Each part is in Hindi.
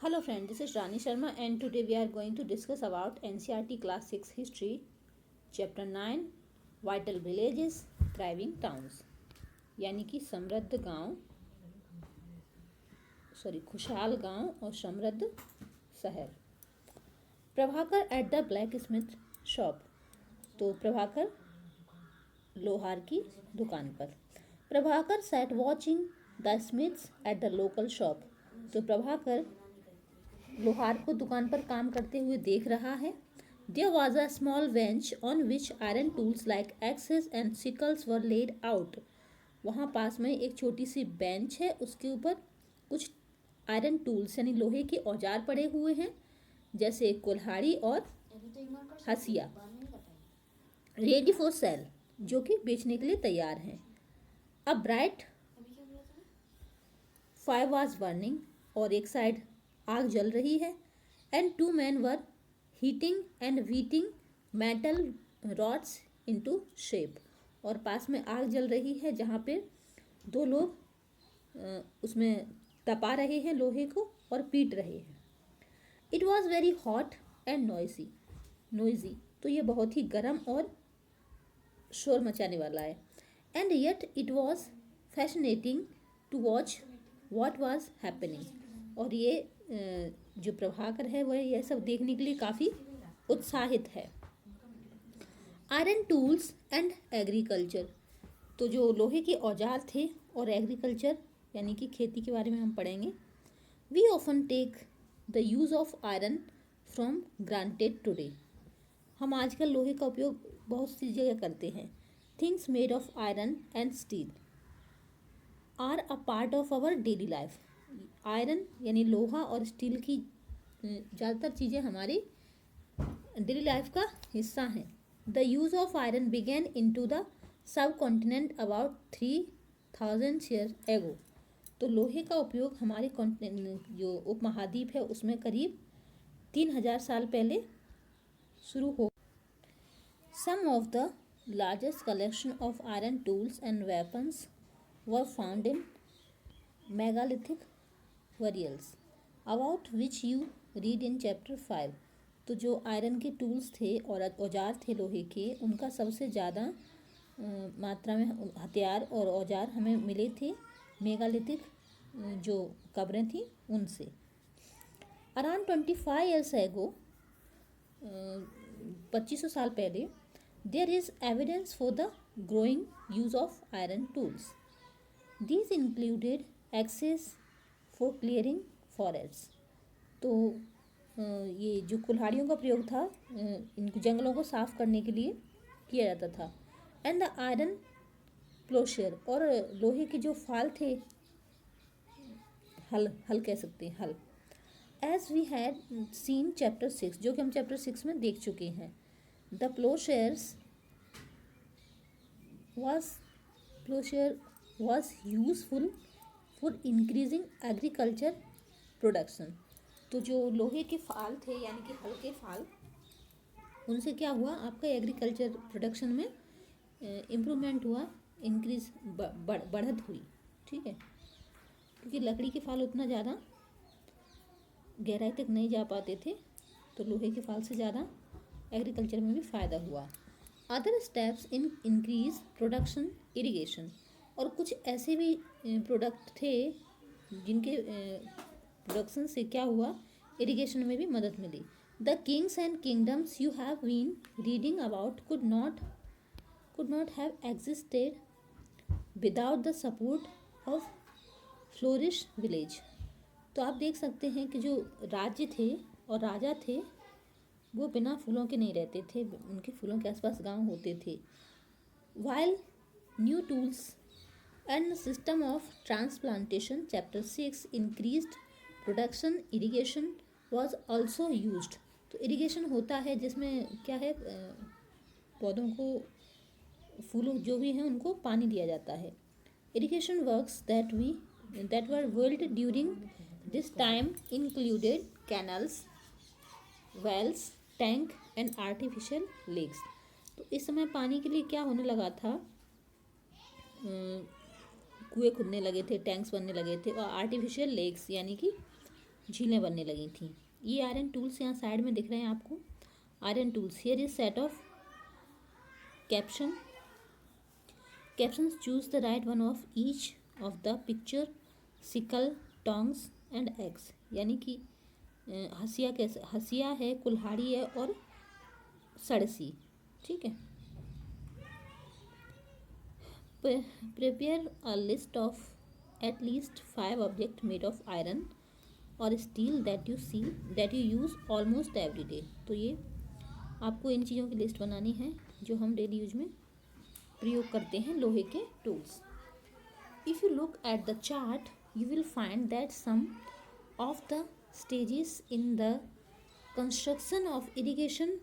Hello friend, this is Rani Sharma and today we are going to discuss about NCERT Class 6 History, Chapter 9, Vital Villages, Thriving Towns, यानी कि खुशहाल गांव और समृद्ध शहर। Prabhakar at the blacksmith shop, तो प्रभाकर लोहार की दुकान पर। Prabhakar sat watching the smiths at the local shop, तो प्रभाकर लोहार को दुकान पर काम करते हुए देख रहा है। There was a small bench on which iron tools like axes and sickles were laid out. वहाँ पास में एक छोटी सी बेंच है, उसके ऊपर कुछ आयरन टूल्स यानी लोहे के औजार पड़े हुए हैं, जैसे कुल्हाड़ी और हसिया, रेडी फॉर सेल, जो कि बेचने के लिए तैयार हैं। A bright fire was burning, और एक साइड आग जल रही है। And two men were heating and beating metal rods into shape, और पास में आग जल रही है जहाँ पे दो लोग उसमें तपा रहे हैं लोहे को और पीट रहे हैं। It was very hot and noisy, तो ये बहुत ही गर्म और शोर मचाने वाला है। And yet it was fascinating to watch what was happening, और ये जो प्रभाकर है वह यह सब देखने के लिए काफ़ी उत्साहित है। आयरन टूल्स एंड एग्रीकल्चर, तो जो लोहे के औजार थे और एग्रीकल्चर यानी कि खेती के बारे में हम पढ़ेंगे। We often take the use of iron from granted today, हम आजकल लोहे का उपयोग बहुत सी जगह करते हैं। Things made of iron and steel are a part of our daily life, iron यानी लोहा और स्टील की ज़्यादातर चीज़ें हमारी डेली लाइफ का हिस्सा हैं। The use of iron began into the subcontinent about 3000 years ago, तो लोहे का उपयोग हमारे कॉन्टिनेंट जो उपमहाद्वीप है उसमें करीब 3000 साल पहले शुरू हो। Some of the largest collection of iron tools and weapons were found in megalithic burials about which you read in chapter 5, तो जो आयरन के टूल्स थे और औजार थे लोहे के, उनका सबसे ज़्यादा मात्रा में हथियार और औजार हमें मिले थे मेगालिथिक जो कब्रें थी उनसे। अराउंड 25 ईयर्स एगो, 2500 साल पहले, there is evidence for the growing use of iron tools. These included axes for clearing forest, तो ये जो कुल्हाड़ियों का प्रयोग था इन जंगलों को साफ करने के लिए किया जाता था। एंड द आयरन प्लोशेयर, और लोहे के जो फाल थे, हल कह सकते हैं, हल। As we had seen chapter 6, जो कि हम चैप्टर 6 में देख चुके हैं। The ploughshare was useful for increasing agriculture production, तो जो लोहे के फाल थे यानी कि हल के फाल, उनसे क्या हुआ, आपका एग्रीकल्चर प्रोडक्शन में इम्प्रूवमेंट हुआ, इंक्रीज बढ़त हुई। ठीक है, क्योंकि लकड़ी के फाल उतना ज़्यादा गहराई तक नहीं जा पाते थे, तो लोहे के फाल से ज़्यादा एग्रीकल्चर में भी फ़ायदा हुआ। Other steps in increase production irrigation, और कुछ ऐसे भी प्रोडक्ट थे जिनके प्रोडक्शन से क्या हुआ, इरिगेशन में भी मदद मिली। The kings and kingdoms you have been reading about could not have existed without the support of flourish village, तो आप देख सकते हैं कि जो राज्य थे और राजा थे वो बिना फूलों के नहीं रहते थे, उनके फूलों के आसपास गांव होते थे। While new tools and system of transplantation chapter 6 increased production irrigation was also used, तो इरिगेशन होता है जिसमें क्या है, पौधों को, फूलों जो भी हैं उनको पानी दिया जाता है। Irrigation works that were built during this time included canals, wells, tank and artificial lakes, तो इस समय पानी के लिए क्या होने लगा था, कुएं खुदने लगे थे, टैंक्स बनने लगे थे, और आर्टिफिशियल लेक्स यानी कि झीलें बनने लगी थी। ये आयरन टूल्स यहाँ साइड में दिख रहे हैं आपको, iron tools. Here is set of captions, choose the right one of each of the picture, sickle, tongs and x. यानी कि हसिया कैसे, हसिया है, कुल्हाड़ी है और सड़सी, ठीक है। Prepare a list of at least 5 object made of iron और steel that you use almost every day. तो ये आपको इन चीज़ों की लिस्ट बनानी है जो हम डेली यूज में प्रयोग करते हैं, लोहे के tools. If you look at the chart you will find that some of the stages in the construction of irrigation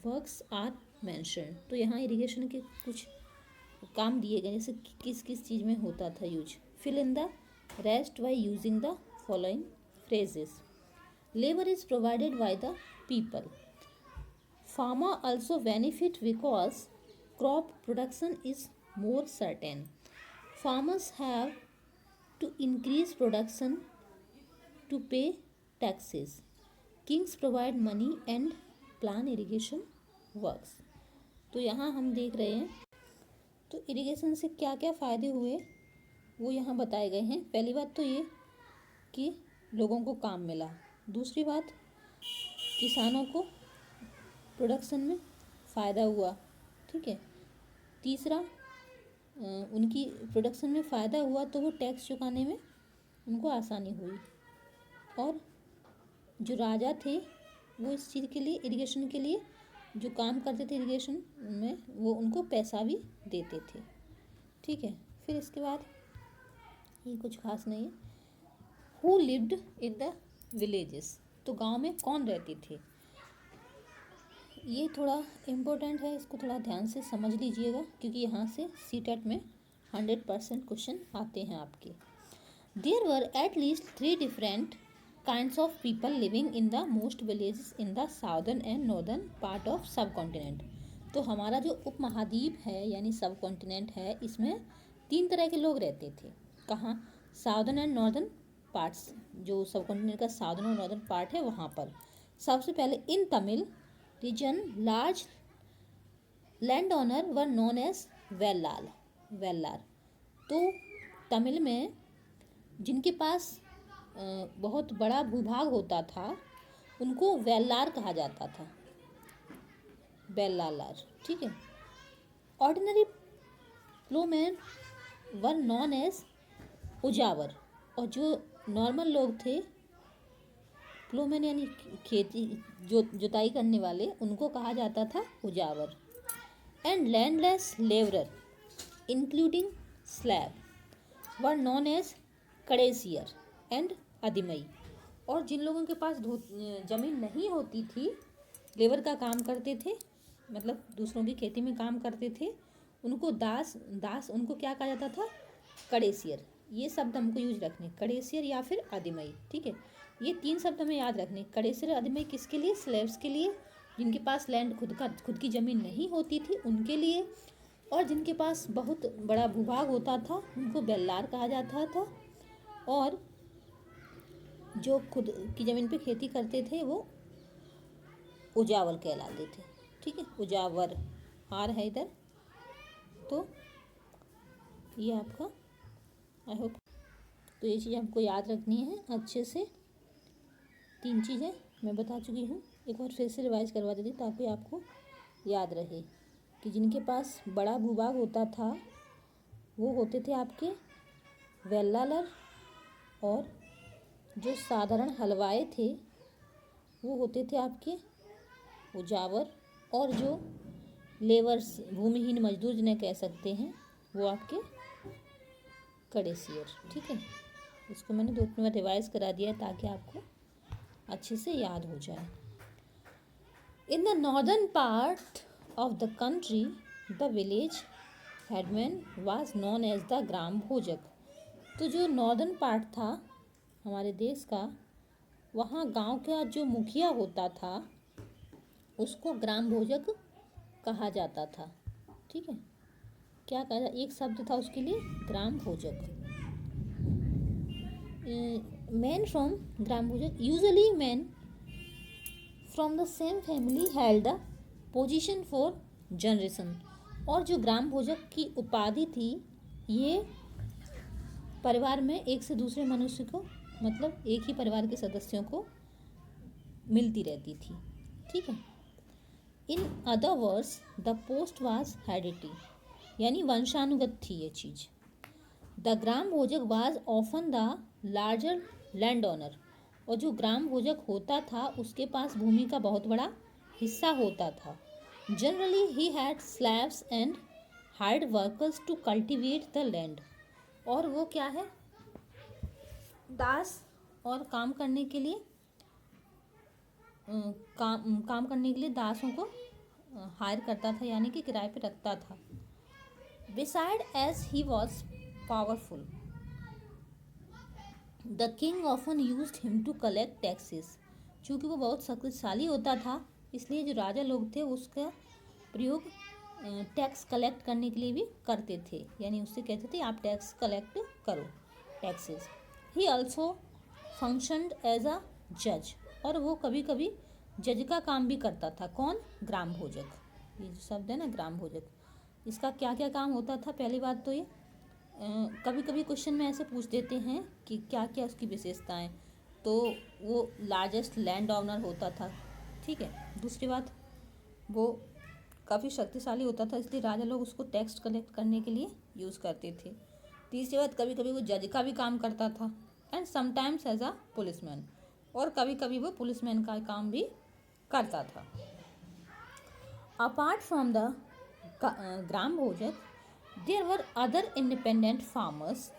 works are mention. तो यहाँ इरिगेशन के कुछ काम दिए गए, जैसे किस किस चीज़ में होता था use. Fill in the rest by using the following phrases. Labor is provided by the people. Farmer also benefit because crop production is more certain. Farmers have to increase production to pay taxes. Kings provide money and plan irrigation works. तो यहाँ हम देख रहे हैं तो इरिगेशन से क्या क्या फ़ायदे हुए वो यहाँ बताए गए हैं। पहली बात तो ये कि लोगों को काम मिला, दूसरी बात किसानों को प्रोडक्शन में फ़ायदा हुआ, ठीक है। तीसरा उनकी प्रोडक्शन में फ़ायदा हुआ तो वो टैक्स चुकाने में उनको आसानी हुई, और जो राजा थे वो इस चीज़ के लिए, इरिगेशन के लिए जो काम करते थे इरिगेशन में, वो उनको पैसा भी देते थे, ठीक है। फिर इसके बाद ये कुछ खास नहीं है। Who lived in the villages, तो गांव में कौन रहते थे, ये थोड़ा इम्पोर्टेंट है, इसको थोड़ा ध्यान से समझ लीजिएगा क्योंकि यहाँ से सीटेट में 100% क्वेश्चन आते हैं आपके। There were at least 3 different kinds of people living in the most villages in the southern and northern part of subcontinent. तो हमारा जो उपमहाद्वीप है यानी सब कॉन्टिनेंट है, इसमें 3 तरह के लोग रहते थे। कहाँ? साउदर्न एंड नॉर्दर्न पार्ट्स, जो सब कॉन्टिनेंट का साउदर्न और नॉर्दर्न पार्ट है वहाँ पर। सबसे पहले in Tamil region large land owner were known as Vellalar. तो तमिल में जिनके पास बहुत बड़ा भूभाग होता था उनको वेल्लार कहा जाता था, वेल्लार, ठीक है। ऑर्डिनरी प्लोमैन वर नॉन एज उजावर, और जो नॉर्मल लोग थे प्लोमैन यानी खेती जुताई करने वाले, उनको कहा जाता था uzhavar. And landless labourer including slaves were known as kadaisiyar and adimai. और जिन लोगों के पास ज़मीन नहीं होती थी, लेबर का काम करते थे, मतलब दूसरों की खेती में काम करते थे, उनको दास उनको क्या कहा जाता था? कड़ेसियर। ये शब्द हमको यूज रखने, कड़ेसियर या फिर अदिमई, ठीक है। ये 3 शब्द हमें याद रखने। कड़ेसियर अदिमई किसके लिए? स्लेव्स के लिए, जिनके पास लैंड खुद की ज़मीन नहीं होती थी उनके लिए, और जिनके पास बहुत बड़ा भूभाग होता था उनको बेल्लार कहा जाता था, और जो खुद की ज़मीन पे खेती करते थे वो उजावर कहलाते थे, ठीक है। उजावर आर है इधर, तो ये आपका आई होप तो ये चीज़ आपको याद रखनी है अच्छे से। 3 चीज़ें मैं बता चुकी हूँ, एक बार फिर से रिवाइज करवा देती ताकि आपको याद रहे कि जिनके पास बड़ा भूभाग होता था वो होते थे आपके वेल्लालर, और जो साधारण हलवाई थे वो होते थे आपके उजावर, और जो लेबर्स भूमिहीन मजदूर जिन्हें कह सकते हैं वो आपके कड़ेसियर, ठीक है। इसको मैंने 2 बार रिवाइज करा दिया है ताकि आपको अच्छे से याद हो जाए। In the northern part of the country the village headman was known as the gram bhojak. तो जो नॉर्दर्न पार्ट था हमारे देश का, वहाँ गांव का जो मुखिया होता था उसको ग्राम भोजक कहा जाता था, ठीक है। क्या कहा? एक शब्द था उसके लिए, ग्राम भोजक। men from gram Bhojak, usually men from the same family held the position for generation. और जो ग्राम भोजक की उपाधि थी ये परिवार में एक से दूसरे मनुष्य को, मतलब एक ही परिवार के सदस्यों को मिलती रहती थी, ठीक है। In other words the post was heredity, यानी वंशानुगत थी ये चीज़। The gram Bhojak was often the larger land owner, और जो ग्राम भोजक होता था उसके पास भूमि का बहुत बड़ा हिस्सा होता था। Generally he had slaves and hired workers to cultivate the land, और वो क्या है, दास और काम करने के लिए काम करने के लिए दासों को हायर करता था, यानी कि किराए पे रखता था। Beside as he was powerful the king often used him to collect taxes, चूँकि वो बहुत शक्तिशाली होता था इसलिए जो राजा लोग थे उसका प्रयोग टैक्स कलेक्ट करने के लिए भी करते थे, यानी उससे कहते थे आप टैक्स कलेक्ट करो, taxes. He also functioned as a जज, और वो कभी कभी जज का काम भी करता था। कौन? ग्राम भोजक। ये जो शब्द है ना ग्राम भोजक, इसका क्या क्या काम होता था? पहली बात तो ये कभी कभी क्वेश्चन में ऐसे पूछ देते हैं कि क्या क्या उसकी विशेषताएं, तो वो लार्जेस्ट लैंड ओनर होता था, ठीक है। दूसरी बात, वो काफ़ी शक्तिशाली होता था इसलिए राजा लोग उसको टैक्स कलेक्ट करने के लिए यूज़ करते थे। तीसरी बात, कभी कभी वो जज का भी काम करता था, and sometimes as a policeman, और कभी कभी वो पुलिसमैन का काम भी करता था। Apart from the gram bhojak there were other independent farmers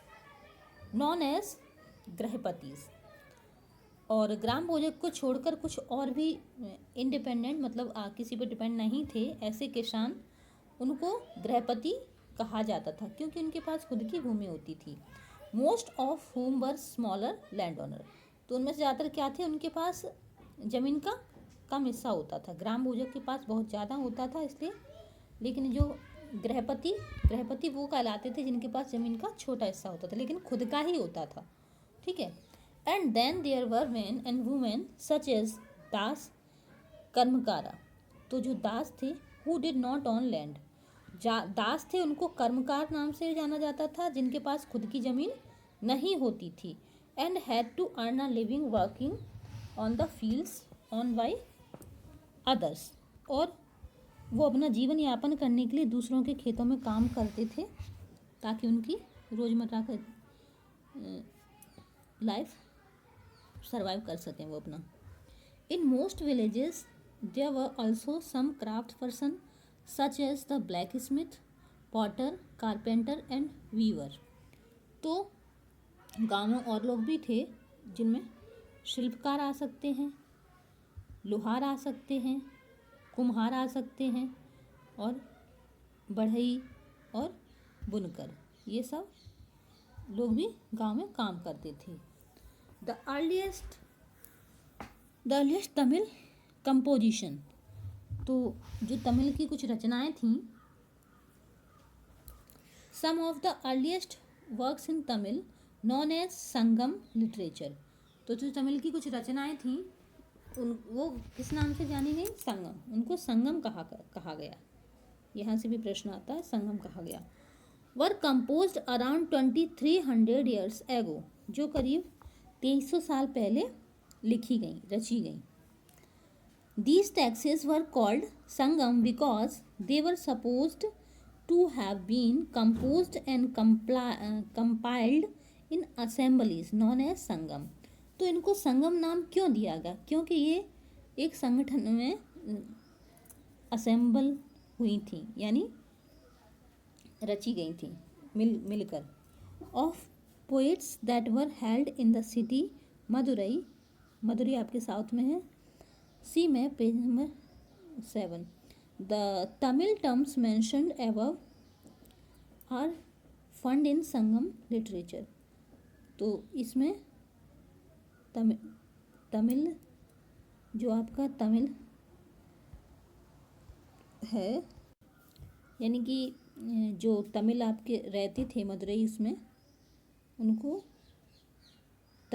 known as grihapatis, और ग्राम भोजक को छोड़कर कुछ और भी इंडिपेंडेंट, मतलब किसी पर डिपेंड नहीं थे ऐसे किसान, उनको गृहपति कहा जाता था क्योंकि उनके पास खुद की भूमि होती थी। Most of home were smaller land owner, तो उनमें से ज़्यादातर क्या थे, उनके पास ज़मीन का कम हिस्सा होता था। ग्राम भोजक के पास बहुत ज़्यादा होता था इसलिए, लेकिन जो गृहपति वो कहलाते थे जिनके पास ज़मीन का छोटा हिस्सा होता था लेकिन खुद का ही होता था, ठीक है। And then there were men and women such as dasa, karmakara, तो जो दास थे who did not own land, दास थे उनको कर्मकार नाम से जाना जाता था जिनके पास खुद की ज़मीन नहीं होती थी। And had to earn a living working on the fields owned by others, और वो अपना जीवन यापन करने के लिए दूसरों के खेतों में काम करते थे ताकि उनकी रोज़मर्रा का लाइफ सर्वाइव कर सकें वो अपना। In most villages there were also some craft person such as the blacksmith, potter, carpenter and weaver, तो गाँव में और लोग भी थे जिनमें शिल्पकार आ सकते हैं, लोहार आ सकते हैं, कुम्हार आ सकते हैं, और बढ़ई और बुनकर, ये सब लोग भी गांव में काम करते थे। द अर्लीस्ट तमिल कंपोजिशन, तो जो तमिल की कुछ रचनाएं थीं, some of the earliest works in Tamil known as Sangam literature, तो जो तमिल की कुछ रचनाएं थीं वो किस नाम से जानी गई? संगम, उनको संगम कहा गया। यहाँ से भी प्रश्न आता है, संगम कहा गया। वर कंपोज्ड अराउंड 2300 ईयर्स एगो, जो करीब 2300 साल पहले रची गई। These texts were called Sangam because they were supposed to have been composed and compiled in assemblies known as Sangam, तो इनको संगम नाम क्यों दिया गया? क्योंकि ये एक संगठन में असेंबल हुई थी, यानी रची गई थी मिलकर। Of poets that were held in the city Madurai आपके साउथ में है, सी में page number 7। The Tamil terms mentioned above are found in Sangam literature, तो इसमें तमिल जो आपका तमिल है, यानी कि जो तमिल आपके रहते थे मदुरई, उसमें उनको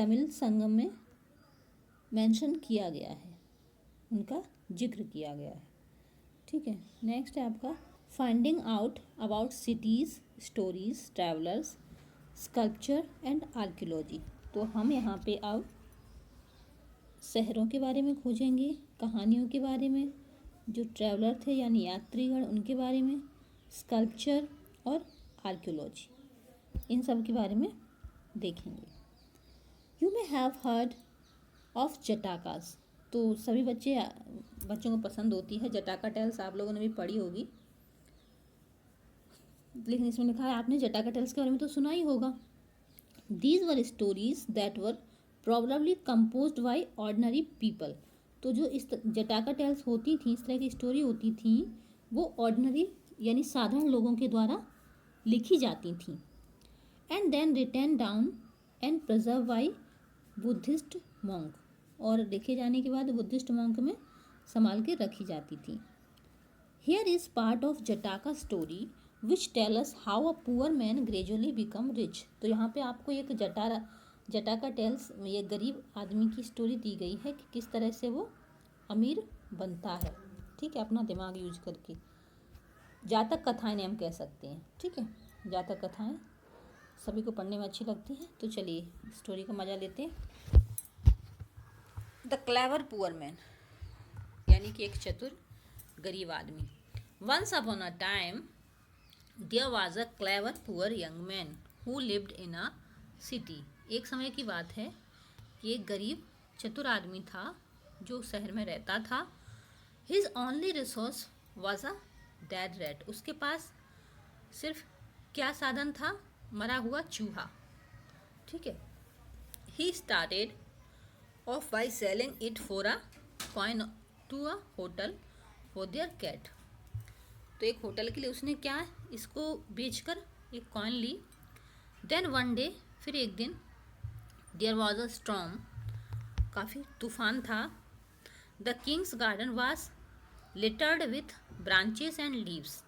तमिल संगम में मेंशन किया गया है, उनका जिक्र किया गया है। ठीक है, नेक्स्ट है आपका finding out about cities, stories, travellers, sculpture and archaeology. तो हम यहाँ पे अब शहरों के बारे में खोजेंगे, कहानियों के बारे में, जो ट्रैवलर थे यानी यात्रीगण उनके बारे में, स्कल्पचर और आर्कियोलॉजी, इन सब के बारे में देखेंगे। You may have heard of Jatakas. तो सभी बच्चों को पसंद होती है जटाका टेल्स, आप लोगों ने भी पढ़ी होगी, लेकिन इसमें लिखा है आपने जटाका टेल्स के बारे में तो सुना ही होगा। These were stories that were probably composed by ordinary people. तो जो इस जटाका टेल्स होती थी, इस तरह की स्टोरी होती थी, वो ऑर्डनरी यानी साधारण लोगों के द्वारा लिखी जाती थी। And then written down and preserve by Buddhist monk, और लिखे जाने के बाद बुद्धिस्ट मॉन्क में संभाल के रखी जाती थी। Here is part of Jataka story which tell us how a poor man gradually become rich. तो यहाँ पे आपको एक जटाका टेल्स, ये गरीब आदमी की स्टोरी दी गई है कि किस तरह से वो अमीर बनता है। ठीक है, अपना दिमाग यूज करके, जातक कथाएं हम कह सकते हैं। ठीक है, जातक कथाएं सभी को पढ़ने में अच्छी लगती हैं। तो चलिए स्टोरी का मज़ा लेते हैं। द क्लेवर पुअर मैन, यानी कि एक चतुर गरीब आदमी। Once upon a time there was a clever poor young man who lived in a city. एक समय की बात है कि एक गरीब चतुर आदमी था जो शहर में रहता था। His only resource was a dead rat. उसके पास सिर्फ क्या साधन था? मरा हुआ चूहा। ठीक है, he started off by selling it for a coin to a hotel for their cat. तो एक होटल के लिए उसने क्या, इसको बेचकर एक कॉइन ली। देन वन डे, फिर एक दिन, देयर वॉज अ स्टॉर्म, काफ़ी तूफान था। The Kings garden was littered with branches and leaves.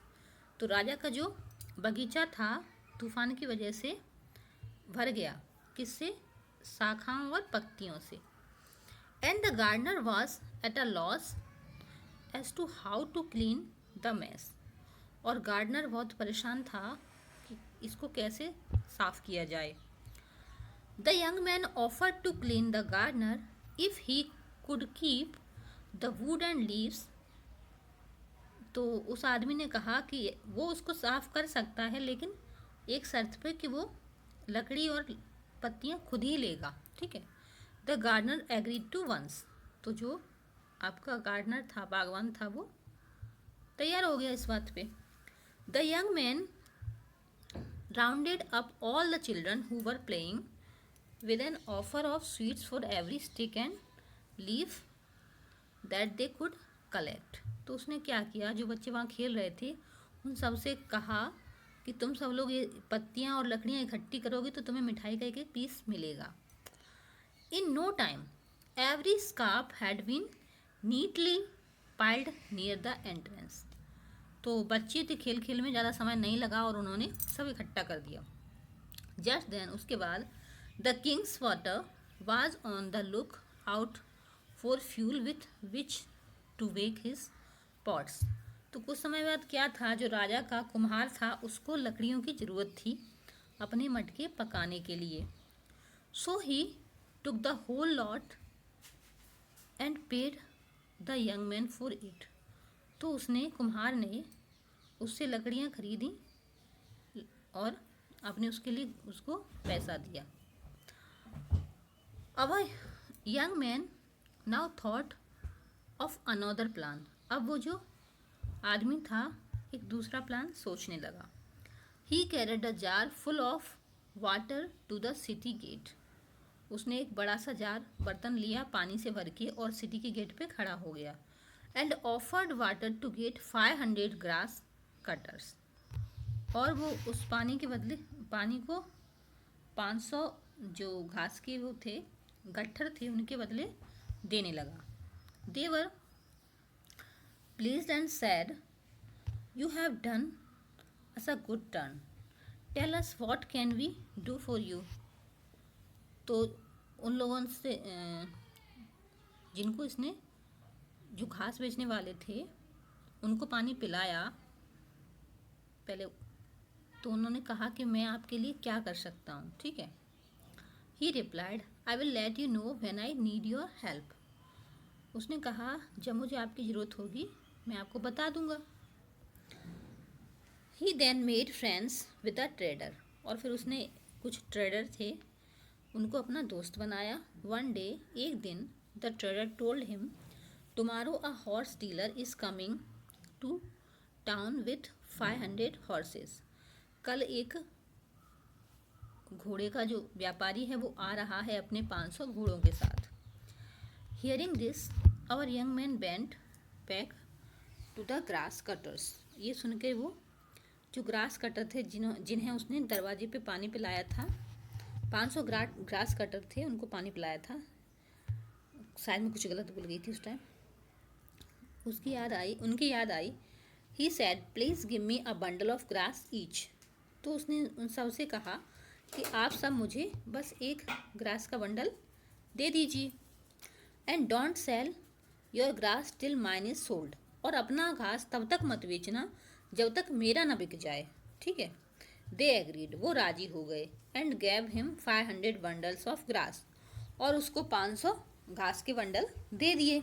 तो राजा का जो बगीचा था तूफान की वजह से भर गया, किससे? शाखाओं और पत्तियों से। And the gardener was at a loss as to how to clean the mess. और गार्डनर बहुत परेशान था कि इसको कैसे साफ किया जाए। The young man offered to clean the gardener if he could keep the wood and leaves. तो उस आदमी ने कहा कि वो उसको साफ कर सकता है, लेकिन एक शर्त पे कि वो लकड़ी और पत्तियां खुद ही लेगा। ठीक है, the gardener agreed to once. तो जो आपका गार्डनर था, बागवान था, वो तैयार हो गया इस बात पे। The young man rounded up all the children who were playing with an offer of sweets for every stick and leaf that they could collect. तो उसने क्या किया, जो बच्चे वहाँ खेल रहे थे उन सबसे कहा कि तुम सब लोग ये पत्तियाँ और लकड़ियाँ इकट्ठी करोगे तो तुम्हें मिठाई का एक एक पीस मिलेगा। In no time every scrap had been neatly piled near the entrance. तो बच्चे थे, खेल खेल में ज़्यादा समय नहीं लगा और उन्होंने सब इकट्ठा कर दिया। जस्ट देन, उसके बाद, the king's potter was on the look out for fuel with which to bake his pots. तो कुछ समय बाद क्या था, जो राजा का कुम्हार था उसको लकड़ियों की ज़रूरत थी अपने मटके पकाने के लिए। So he took the whole lot and paid the young man for it. तो उसने, कुम्हार ने उससे लकड़ियाँ खरीदी और आपने उसके लिए उसको पैसा दिया। अब young man now thought of another plan. अब वो जो आदमी था एक दूसरा प्लान सोचने लगा। He carried a jar full of water to the city gate. उसने एक बड़ा सा जार, बर्तन लिया पानी से भर के और सिटी के गेट पे खड़ा हो गया। And offered water to gate 500 grass cutters. और वो उस पानी के बदले, पानी को 500 जो घास के वो थे, गट्ठर थे, उनके बदले देने लगा। They were pleased and said, you have done us a good turn, tell us what can we do for you. तो उन लोगों से जिनको इसने जो घास बेचने वाले थे उनको पानी पिलाया पहले, तो उन्होंने कहा कि मैं आपके लिए क्या कर सकता हूँ, ठीक है। ही replied I will let you know when I need your help. उसने कहा जब मुझे आपकी ज़रूरत होगी मैं आपको बता दूंगा। He then made friends with a trader, और फिर उसने कुछ ट्रेडर थे उनको अपना दोस्त बनाया। वन डे, एक दिन, the trader told him tomorrow a horse dealer is coming to town with 500 horses. कल एक घोड़े का जो व्यापारी है वो आ रहा है अपने 500 घोड़ों के साथ। Hearing this our young man went back to the grass cutters. ये सुन के वो जो ग्रास कटर थे जिन्हें उसने दरवाजे पे पानी पिलाया था, 500 ग्रास कटर थे, उनको पानी पिलाया था। शायद मैं कुछ गलत बोल गई थी उस टाइम। उनकी याद आई। He said please give me a bundle of grass each. तो उसने उन सब से कहा कि आप सब मुझे बस एक ग्रास का बंडल दे दीजिए। And don't sell your grass till mine is sold. और अपना घास तब तक मत बेचना जब तक मेरा ना बिक जाए, ठीक है। दे एग्रीड, वो राजी हो गए। And gave him 500 bundles of grass, और उसको 500 घास के बंडल दे दिए।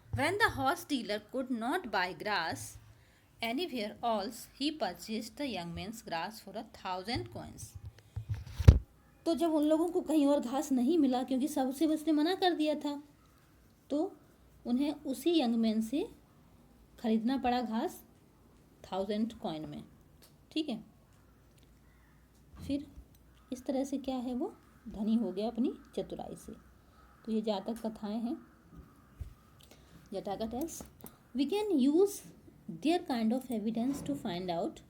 When the horse dealer could not buy grass anywhere else, he purchased the young man's grass for 1,000 coins। तो जब उन लोगों को कहीं और घास नहीं मिला, क्योंकि सबसे उसने मना कर दिया था, तो उन्हें उसी यंग मैन से खरीदना पड़ा घास 1000 कॉइन में, ठीक है। फिर इस तरह से क्या है, वो धनी हो गया अपनी चतुराई से। तो ये जातक कथाएं हैं, Jataka tales. We can use their kind of evidence to find out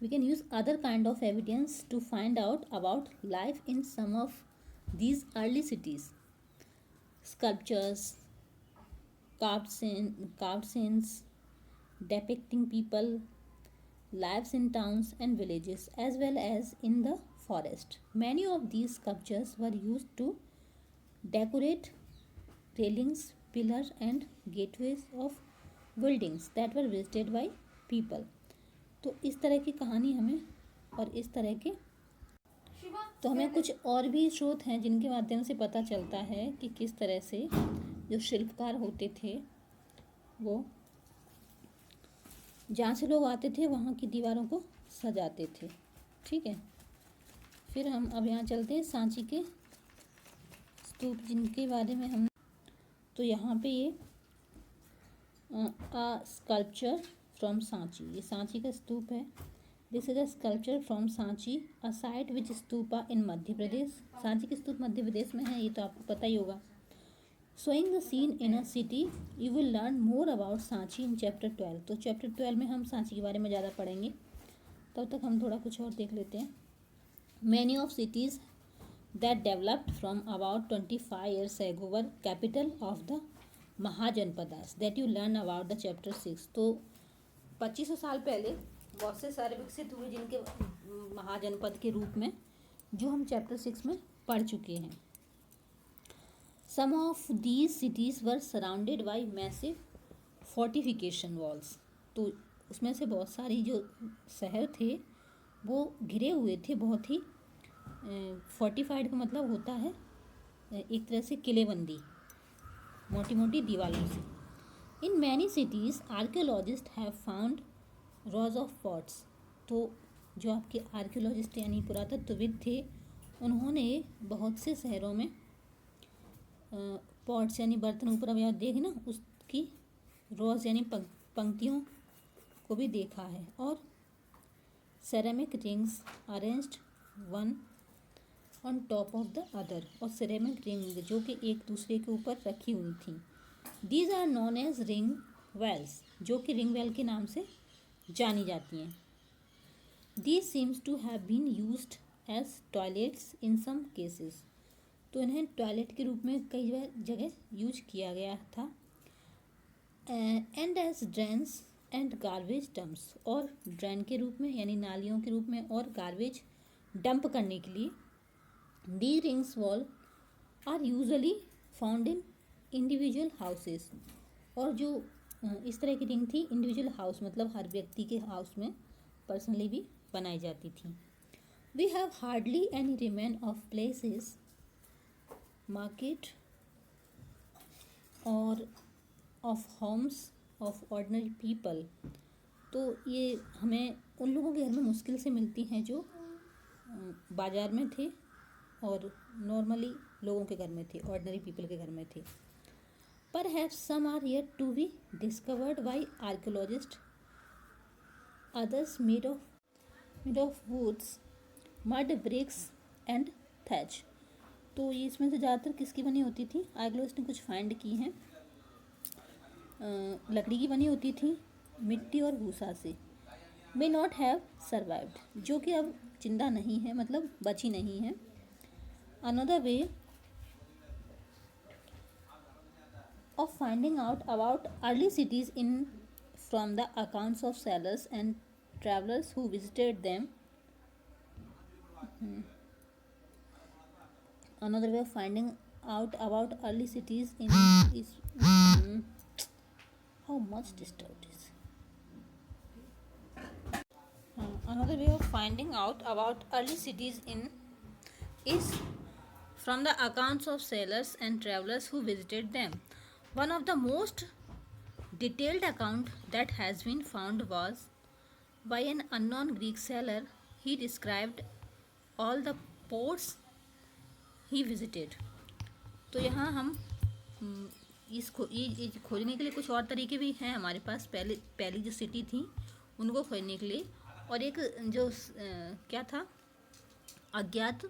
we can use other kind of evidence to find out about life in some of these early cities. Sculptures, carved scenes depicting people lives in towns and villages as well as in the forest. Many of these sculptures were used to decorate railings, pillars and gateways of buildings that were visited by people. तो इस तरह की कहानी हमें, और इस तरह के, तो हमें कुछ और भी स्रोत हैं जिनके माध्यम से पता चलता है कि किस तरह से जो शिल्पकार होते थे वो जहाँ से लोग आते थे वहाँ की दीवारों को सजाते थे, ठीक है। फिर हम अब यहाँ चलते हैं सांची के स्तूप, जिनके बारे में हम, तो यहाँ पे ये स्कल्पचर फ्रॉम सांची, ये सांची का स्तूप है। This is a sculpture from Sanchi, a site which stupa in Madhya Pradesh. Sanchi के स्तूप मध्य प्रदेश में है, ये तो आपको पता ही होगा। Showing the seen in a city, you will learn more about Sanchi in chapter 12। तो चैप्टर 12 में हम सांची के बारे में ज़्यादा पढ़ेंगे, तब तक हम थोड़ा कुछ और देख लेते हैं। Many of cities that developed from about 25 years ago were capital of the mahajanapadas that you learn about the chapter 6। तो 2500 साल पहले बहुत से सारे विकसित हुए जिनके महाजनपद के रूप में, जो हम चैप्टर 6 में पढ़ चुके हैं। Some of these cities were surrounded by massive fortification walls. तो उसमें से बहुत सारी जो शहर थे वो घिरे हुए थे, बहुत ही फोर्टिफाइड का मतलब होता है एक तरह से किलेबंदी, मोटी मोटी दीवारों से। In many cities archaeologist have found rows of pots. तो जो आपके आर्कियोलॉजिस्ट यानी पुरातत्वविद थे, उन्होंने बहुत से शहरों में पॉट्स यानी बर्तन, ऊपर अब यहाँ देख ना उसकी रॉज यानी पंक्तियों को भी देखा है। और ceramic rings arranged one on top of the other, और सिरेमिक रिंग जो कि एक दूसरे के ऊपर रखी हुई थी। These are known as ring wells, जो कि रिंग वेल के नाम से जानी जाती हैं। These seems to have been used as toilets in some cases. तो इन्हें टॉयलेट के रूप में कई जगह यूज किया गया था। And as drains and garbage dumps, और ड्रेन के रूप में यानी नालियों के रूप में, और गार्बेज डंप करने के लिए। The rings wells are usually found in individual houses. और जो इस तरह की रिंग थी इंडिविजुअल हाउस मतलब हर व्यक्ति के हाउस में पर्सनली भी बनाई जाती थी। We have hardly any remain of places market or of homes of ordinary people. तो ये हमें उन लोगों के घर में मुश्किल से मिलती हैं जो बाज़ार में थे और नॉर्मली लोगों के घर में थे, ऑर्डिनरी पीपल के घर में थे। Perhaps some are yet to be discovered by archaeologists, others made of woods, mud bricks and thatch। तो ये इसमें से ज़्यादातर किसकी बनी होती थी? आर्कियोलॉजिस्ट ने कुछ फाइंड की हैं, लकड़ी की बनी होती थी, मिट्टी और भूसा से। मे नॉट हैव सर्वाइव्ड, जो कि अब जिंदा नहीं है, मतलब बची नहीं है। Another way of finding out about early cities in from the accounts of sailors and travelers who visited them. Another way of finding out about early cities in is how much disturbed is. Another way of finding out about early cities in is from the accounts of sailors and travelers who visited them. One of the most detailed account that has been found was by an unknown Greek sailor. He described all the ports he visited. तो यहाँ हम इसको ये खोजने के लिए कुछ और तरीके भी हैं हमारे पास। पहली जो सिटी थी उनको खोजने के लिए, और एक जो क्या था अज्ञात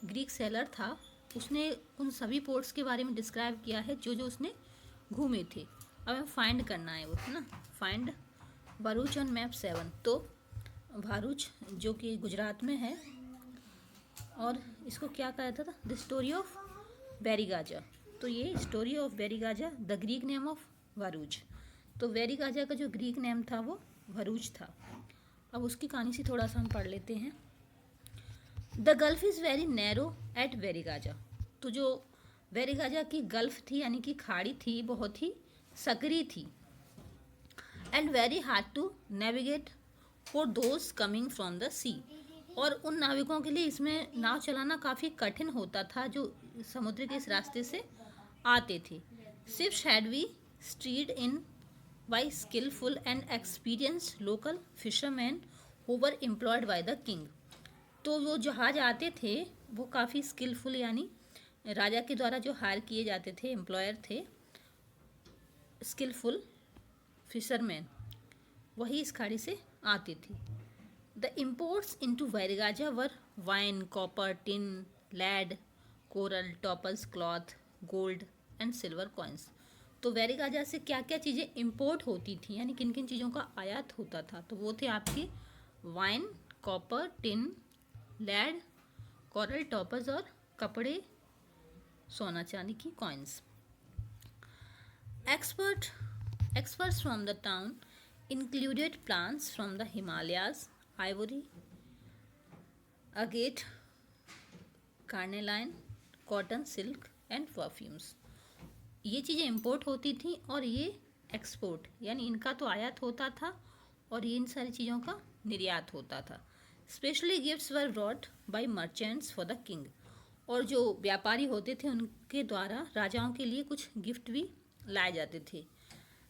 ग्रीक सेलर था, उसने उन सभी पोर्ट्स के बारे में डिस्क्राइब किया है जो जो उसने घूमे थे। अब हमें फाइंड करना है वो, है ना। Find Bharuch on map 7। तो भरूच जो कि गुजरात में है, और इसको क्या कहा जाता था? The story of Barygaza. तो ये story of Barygaza, the Greek name of Bharuch. तो वेरीगाजा का जो ग्रीक नेम था वो भरूच था। अब उसकी कहानी से थोड़ा सा हम पढ़ लेते हैं। The gulf is very narrow at Barygaza. तो जो वेरीगाजा की गल्फ थी यानी कि खाड़ी थी, बहुत ही सकरी थी। And very hard to navigate for those coming from the sea. और उन नाविकों के लिए इसमें नाव चलाना काफ़ी कठिन होता था जो समुद्र के इस रास्ते से आते थे। Ships had be steered in by skilful and experienced local fisherman who were employed by the king. तो वो जहाज आते थे वो काफ़ी स्किलफुल यानी राजा के द्वारा जो हायर किए जाते थे, एम्प्लॉयर थे, स्किलफुल फिशरमैन, वही इस खाड़ी से आते थे। The imports into Barygaza were wine, copper, tin, lead, coral, topaz, cloth, gold and silver coins. तो वेरीगाजा से क्या क्या चीज़ें इम्पोर्ट होती थी यानी किन किन चीज़ों का आयात होता था? तो वो थे आपके wine, copper, tin, lead, coral, topaz और कपड़े, सोना चांदी की coins. Experts from the town included plants from the Himalayas, ivory, agate, carnelian, cotton, silk and perfumes। ये चीज़ें इंपोर्ट होती थी और ये एक्सपोर्ट यानी इनका तो आयात होता था और ये इन सारी चीज़ों का निर्यात होता था। Specially gifts were brought by merchants for the king. और जो व्यापारी होते थे उनके द्वारा राजाओं के लिए कुछ गिफ्ट भी लाए जाते थे।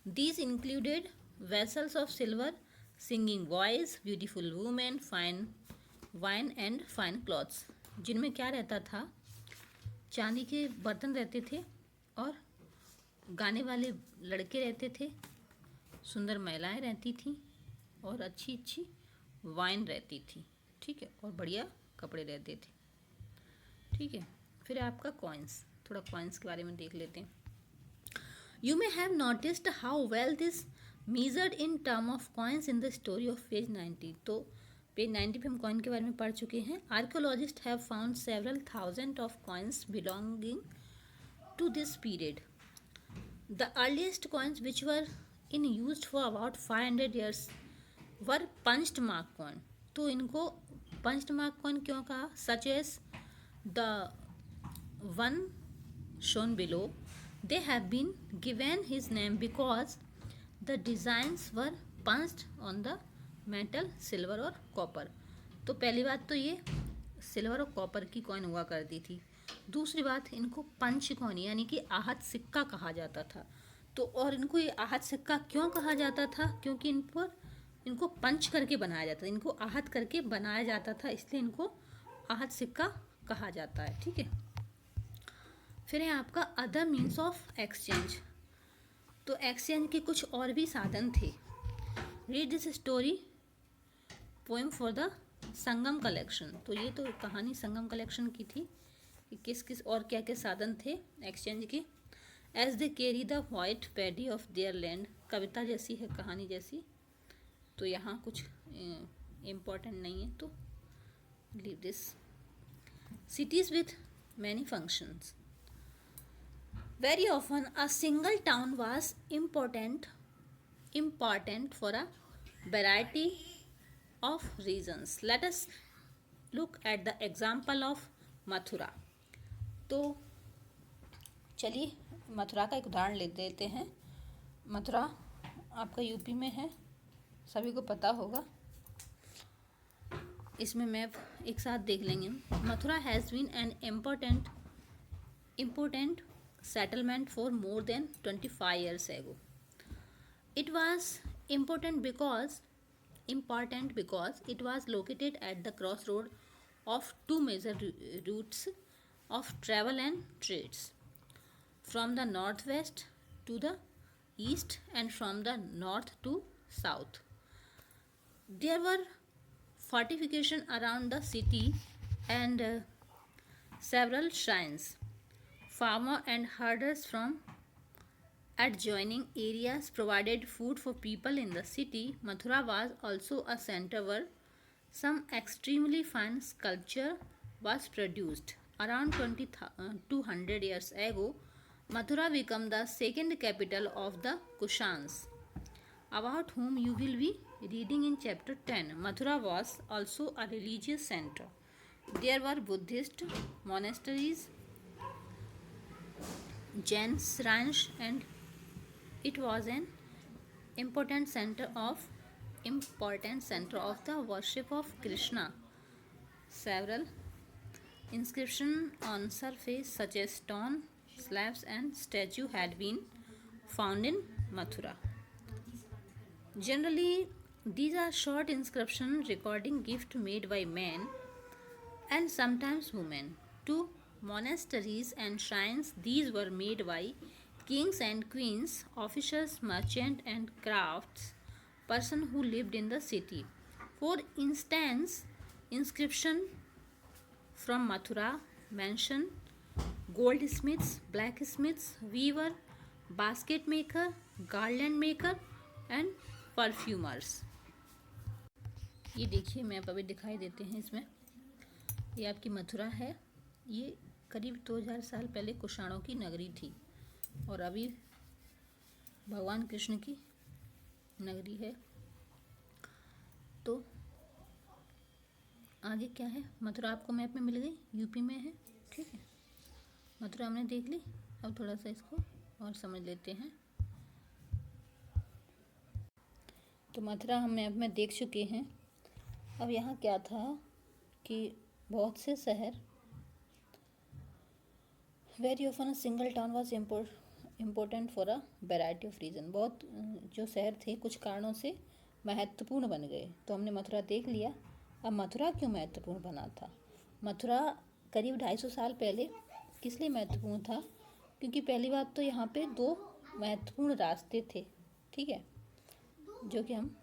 These included vessels of silver, singing boys, beautiful women, fine wine and fine clothes। जिनमें क्या रहता था? चांदी के बर्तन रहते थे और गाने वाले लड़के रहते थे, सुंदर महिलाएं रहती थीं और अच्छी अच्छी वाइन रहती थी, ठीक है, और बढ़िया कपड़े रहते थे, ठीक है। फिर आपका कॉइन्स, थोड़ा कॉइन्स के बारे में देख लेते हैं। You may have noticed how well this measured in term of coins in the story of page 90। तो पेज 90 पे हम कॉइन के बारे में पढ़ चुके हैं। Archaeologists have found several thousand of coins belonging to this period. The earliest coins which were in used for about 500 years were punched mark coin। तो इनको punched mark coin क्यों कहा? Such as the one shown below, they have been given his name because the designs were punched on the metal, silver और कॉपर। तो पहली बात तो ये सिल्वर और कॉपर की कॉइन हुआ करती थी। दूसरी बात, इनको पंच कॉइन यानी कि आहत सिक्का कहा जाता था। तो और इनको ये आहत सिक्का क्यों कहा जाता था? क्योंकि इनको पंच करके बनाया जाता था, इनको आहत करके बनाया जाता था, इसलिए इनको आहत सिक्का कहा जाता है। ठीक है, फिर है आपका अदर मीन्स ऑफ एक्सचेंज। तो एक्सचेंज के कुछ और भी साधन थे। Read this story poem for the Sangam collection. तो ये तो कहानी संगम कलेक्शन की थी कि किस किस और क्या क्या साधन थे एक्सचेंज के। As they carry the white paddy of their land, कविता जैसी है, कहानी जैसी। तो यहाँ कुछ इम्पोर्टेंट नहीं है, तो leave this. Cities with many functions. Very often a single town was important for a variety of reasons. Let us look at the example of Mathura. तो चलिए मथुरा का एक उदाहरण ले लेते हैं। मथुरा आपका यूपी में है, सभी को पता होगा। इसमें मैप एक साथ देख लेंगे। Mathura has been an important settlement for more than 25 years ago. It was important because it was located at the crossroad of two major routes of travel and trades, from the northwest to the east and from the north to south. There were fortification around the city and several shrines. Farmer and herders from adjoining areas provided food for people in the city. Mathura was also a center where some extremely fine sculpture was produced. Around 200 years ago, Mathura became the second capital of the Kushans, about whom you will be reading in chapter 10. Mathura was also a religious center. There were Buddhist monasteries, Jain shrines, and it was an important center of the worship of Krishna. Several inscriptions on surface such as stone slabs and statue had been found in Mathura. Generally, these are short inscriptions recording gifts made by men and sometimes women to monasteries and shrines. These were made by kings and queens, officials, merchants, and crafts persons who lived in the city. For instance, inscription from Mathura mention goldsmiths, blacksmiths, weaver, basket maker, garland maker, and perfumers. ये देखिए मैप अभी दिखाई देते हैं इसमें। ये आपकी मथुरा है। ये करीब 2000 साल पहले कुषाणों की नगरी थी और अभी भगवान कृष्ण की नगरी है। तो आगे क्या है? मथुरा आपको मैप में मिल गई, यूपी में है। ठीक है, मथुरा हमने देख ली। अब थोड़ा सा इसको और समझ लेते हैं। तो मथुरा हम मैप में देख चुके हैं। अब यहाँ क्या था कि बहुत से शहर, very often a single town was important for a variety of reason. बहुत जो शहर थे कुछ कारणों से महत्वपूर्ण बन गए। तो हमने मथुरा देख लिया। अब मथुरा क्यों महत्वपूर्ण बना था? मथुरा करीब 250 साल पहले किस लिए महत्वपूर्ण था? क्योंकि पहली बात तो यहाँ पे 2 महत्वपूर्ण रास्ते थे। ठीक है, जो कि हम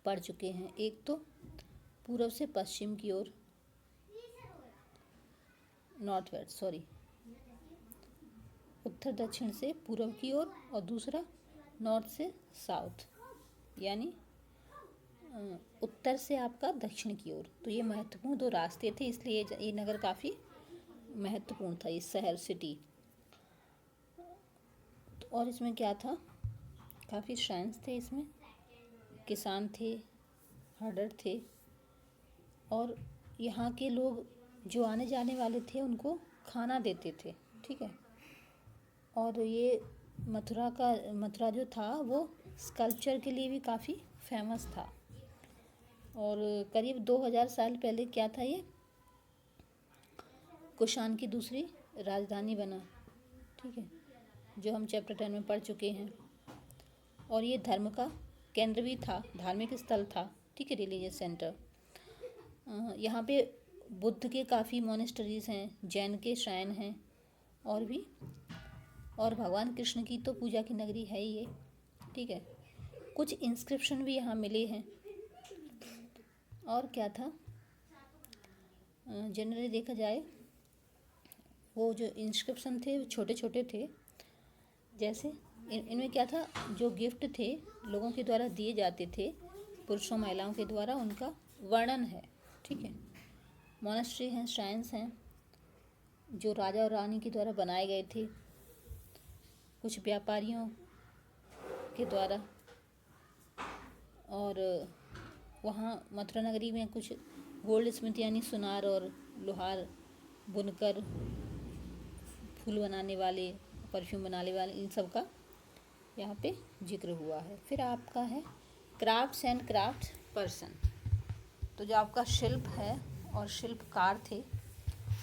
पढ़ चुके हैं। एक तो पूर्व से पश्चिम की ओर, नॉर्थ वेस्ट, सॉरी, उत्तर दक्षिण से पूर्व की ओर, और दूसरा नॉर्थ से साउथ, यानी उत्तर से आपका दक्षिण की ओर। तो ये महत्वपूर्ण 2 रास्ते थे, इसलिए ये नगर काफ़ी महत्वपूर्ण था, ये शहर, सिटी। और इसमें क्या था? काफ़ी श्राइन्स थे इसमें, किसान थे, हर्डर थे, और यहाँ के लोग जो आने जाने वाले थे उनको खाना देते थे। ठीक है, और ये मथुरा जो था वो स्कल्पचर के लिए भी काफ़ी फेमस था। और करीब 2000 साल पहले क्या था, ये कुषाण की दूसरी राजधानी बना। ठीक है, जो हम चैप्टर 10 में पढ़ चुके हैं। और ये धर्म का केंद्र भी था, धार्मिक स्थल था। ठीक है, रिलीजियस सेंटर। यहाँ पे बुद्ध के काफ़ी मोनेस्टरीज हैं, जैन के श्राइन हैं और भी, और भगवान कृष्ण की तो पूजा की नगरी है ही ये। ठीक है, कुछ इंस्क्रिप्शन भी यहाँ मिले हैं। और क्या था, जनरली देखा जाए वो जो इंस्क्रिप्शन थे वो छोटे छोटे थे। जैसे इनमें क्या था, जो गिफ्ट थे लोगों के द्वारा दिए जाते थे, पुरुषों महिलाओं के द्वारा, उनका वर्णन है। ठीक है, मोनेस्ट्री हैं, श्राइन्स हैं जो राजा और रानी के द्वारा बनाए गए थे, कुछ व्यापारियों के द्वारा। और वहाँ मथुरा नगरी में कुछ गोल्ड स्मिथ यानी सुनार और लोहार, बुनकर, फूल बनाने वाले, परफ्यूम बनाने वाले, इन सब का यहाँ पे जिक्र हुआ है। फिर आपका है क्राफ्ट्स एंड क्राफ्ट पर्सन। तो जो आपका शिल्प है और शिल्पकार थे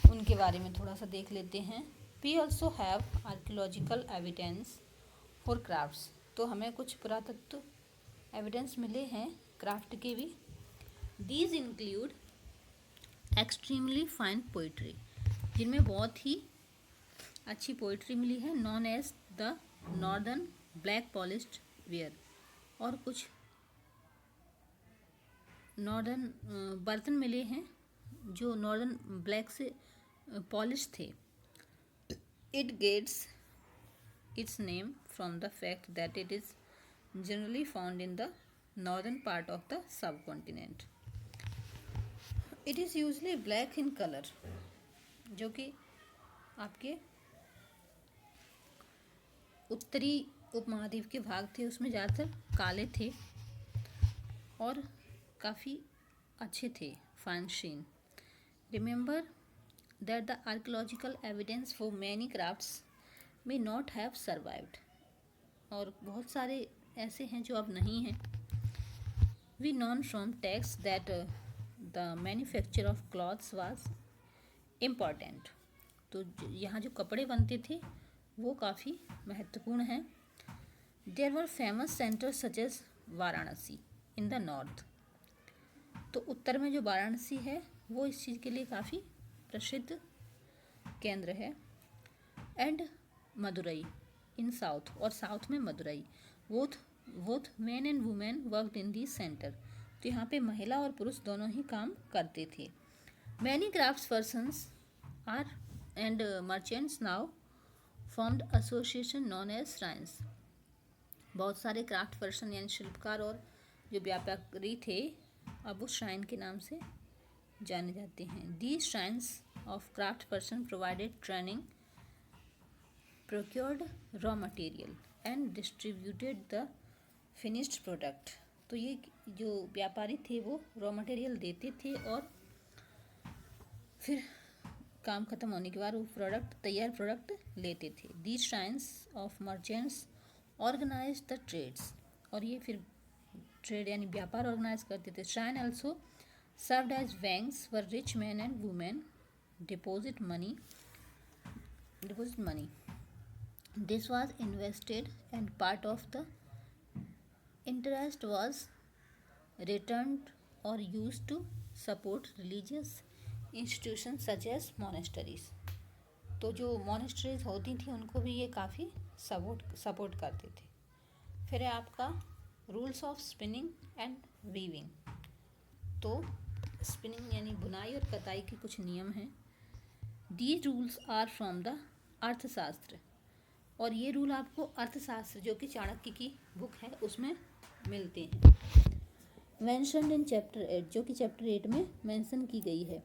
उनके बारे में थोड़ा सा देख लेते हैं। We also have archaeological evidence for crafts. तो हमें कुछ पुरातत्व एविडेंस मिले हैं क्राफ्ट के भी। These include extremely fine pottery, जिनमें बहुत ही अच्छी पोइट्री मिली है, known as the northern black polished ware. और कुछ नॉर्दर्न बर्तन मिले हैं जो नॉर्दर्न ब्लैक से पॉलिश थे। It gets its name from the fact that it is generally found in the northern part of the subcontinent. It is usually black in colour, जो कि आपके उत्तरी उपमहाद्वीप के भाग थे उसमें ज़्यादातर काले थे और काफ़ी अच्छे थे, fine sheen. Remember that the archaeological evidence for many crafts may not have survived. और बहुत सारे ऐसे हैं जो अब नहीं हैं। We known from text that the manufacture of cloths was important. तो यहाँ जो कपड़े बनते थे वो काफ़ी महत्वपूर्ण हैं। There were famous centres such as Varanasi in the north. तो उत्तर में जो वाराणसी है वो इस चीज़ के लिए काफ़ी प्रसिद्ध केंद्र है। एंड मदुरई इन साउथ, और साउथ में Madurai. Both man and women worked in this centre. तो यहाँ पे महिला और पुरुष दोनों ही काम करते थे। Many crafts persons are and merchants now formed association known as shrines. बहुत सारे क्राफ्ट पर्सन यानी शिल्पकार और जो व्यापारी थे अब वो श्राइन के नाम से जाने जाते हैं। These shrines of craft person provided training, procured raw material and distributed the finished product. तो ये जो व्यापारी थे वो रॉ मटेरियल देते थे और फिर काम ख़त्म होने के बाद वो तैयार प्रोडक्ट लेते थे। These shrines of merchants organise the trades. और ये फिर ट्रेड यानी व्यापार ऑर्गेनाइज करते थे। Shrine also served as banks where rich men and women deposit money. This was invested and part of the interest was returned or used to support religious institutions such as monasteries। तो जो मोनेस्ट्रीज होती थी उनको भी ये काफ़ी सपोर्ट करते थे। फिर है आपका rules of spinning and weaving. तो स्पिनिंग यानी बुनाई और कताई के कुछ नियम हैं। These rules are from the Arthashastra. और ये रूल आपको अर्थशास्त्र जो कि चाणक्य की बुक है उसमें मिलते हैं। मेंशन्ड इन चैप्टर 8, जो कि चैप्टर 8 में मेंशन की गई है।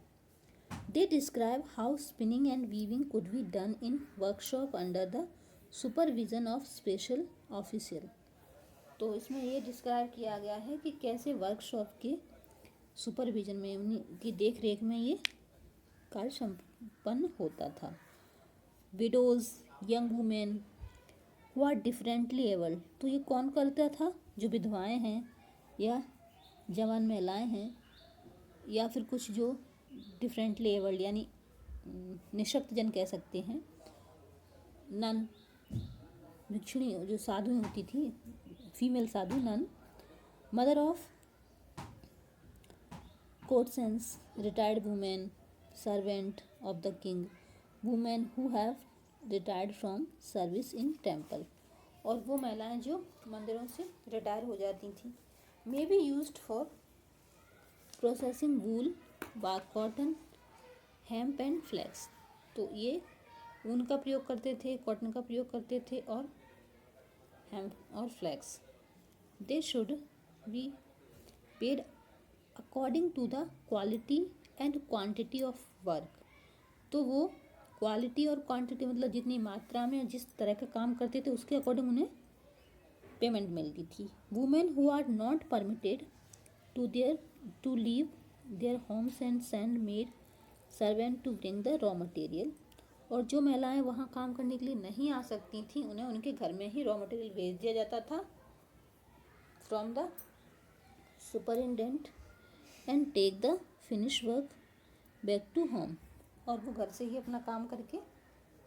They describe how spinning and weaving could be done in workshop under the supervision of special official. तो इसमें ये डिस्क्राइब किया गया है कि कैसे वर्कशॉप के सुपरविजन में, उनकी देख रेख में ये कार्य संपन्न होता था। Widows, young women, who are differently abled, तो ये कौन करता था? जो विधवाएं हैं या जवान महिलाएं हैं या फिर कुछ जो डिफरेंटली एबल्ड यानी निःशक्त जन कह सकते हैं, नन भिक्षुणी जो साधु होती थी, female sadhu nun, mother of courtesans, retired women, servant of the king, women who have retired from service in temple, और वो महिलाएं जो मंदिरों से रिटायर हो जाती थी, may be used for processing wool, bark cotton, hemp and flax, तो ये ऊन का प्रयोग करते थे, कॉटन का प्रयोग करते थे और हेम्प और flax. They should be paid according to the quality and quantity of work, तो वो क्वालिटी और क्वांटिटी मतलब जितनी मात्रा में जिस तरह का काम करते थे उसके अकॉर्डिंग उन्हें पेमेंट मिलती थी। Women who are not permitted to leave their homes and send maid servant to bring the raw material, और जो महिलाएं वहाँ काम करने के लिए नहीं आ सकती थी उन्हें उनके घर में ही रॉ मटेरियल भेज दिया जाता था from the superintendent and take the finish work back to home, और वो घर से ही अपना काम करके